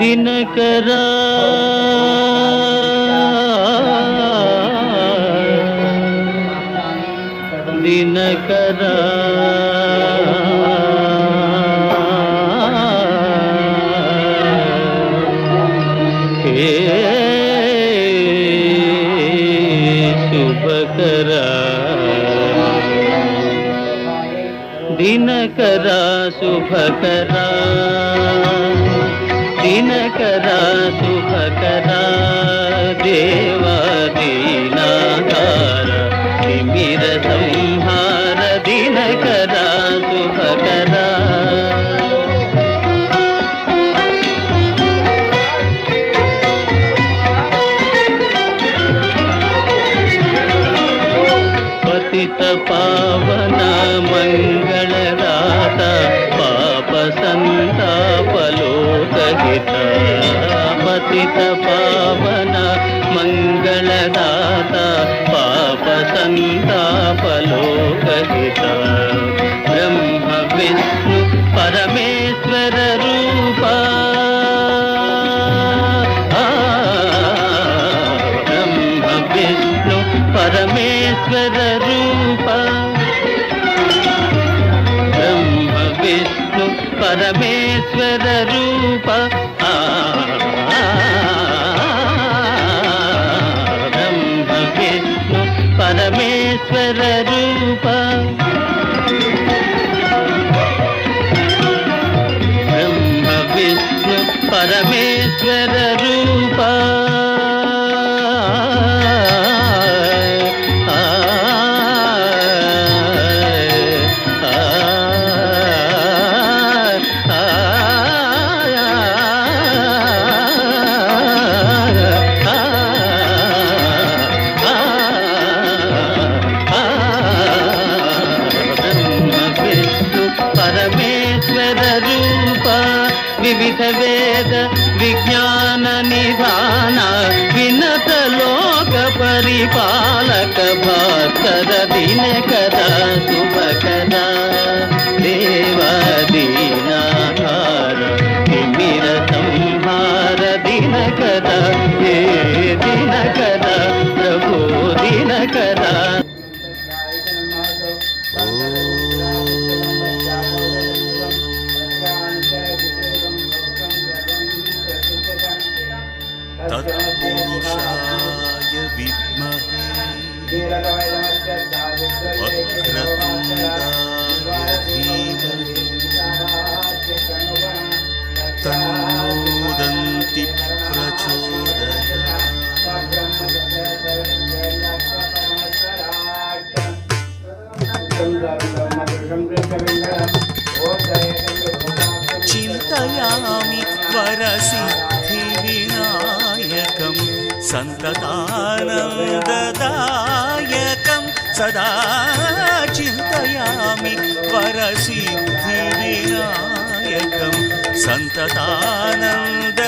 ದಿನಕರ ದಿನಕರ ಹೇ ಶುಭಕರ ದಿನಕರ ಶುಭಕರ ದಿನಕರ ಶುಭಕರ ದೇವ ದೀನಾಧಾರ ತಿಮಿರ ಸಂಹಾರ ದಿನಕರ ಶುಭಕರ ಪತಿತ ಪಾವನ ಮಂಗಳದಾತ ಪಾಪ ಸಂತಾಪ ಲೋಕಹಿತ ಪತಿತ ಪಾವನ ಮಂಗಳದಾತ ಪಾಪ ಸಂತಾಪ ಲೋಕಹಿತ ಬ್ರಹ್ಮ ವಿಷ್ಣು ಪರಮೇಶ್ವರ ರೂಪ ಬ್ರಹ್ಮ ವಿಷ್ಣು ಪರಮೇಶ್ವರ ರೂಪ ಬ್ರಹ್ಮ ವಿಷ್ಣು ಪರಮೇಶ್ವರ ರೂಪ ಬ್ರಹ್ಮ ವಿಷ್ಣು ಪರಮೇಶ್ವರ ರೂಪ ಬ್ರಹ್ಮ ವಿಷ್ಣು ಪರಮೇಶ್ವರ ರೂಪ ಪರಮೇಶ್ವರ ರೂಪ ವಿವಿಧ ವೇದ ವಿಜ್ಞಾನ ನಿಧಾನ ವಿನತ ಲೋಕ ಪರಿಪಾಲಕ ಭಾಸ್ಕರ ದಿನಕರ ಶುಭಕರ ದೇವ ದೀನಾಧಾರ ತಿಮಿರ ಸಂಹಾರ ದಿನಕರ ಹೇ ದಿನಕರ ಪ್ರಭು ದಿನಕರ तत्पुरुषाय विद्महे वक्रतुण्डाय धीमहि तन्नो दन्ति प्रचोदयात्। चिन्तयामि वरसिद्धिविनायकं सन्ततानन्ददायकं सदा चिन्तयामि वरसिद्धिविनायकं सन्ततानन्द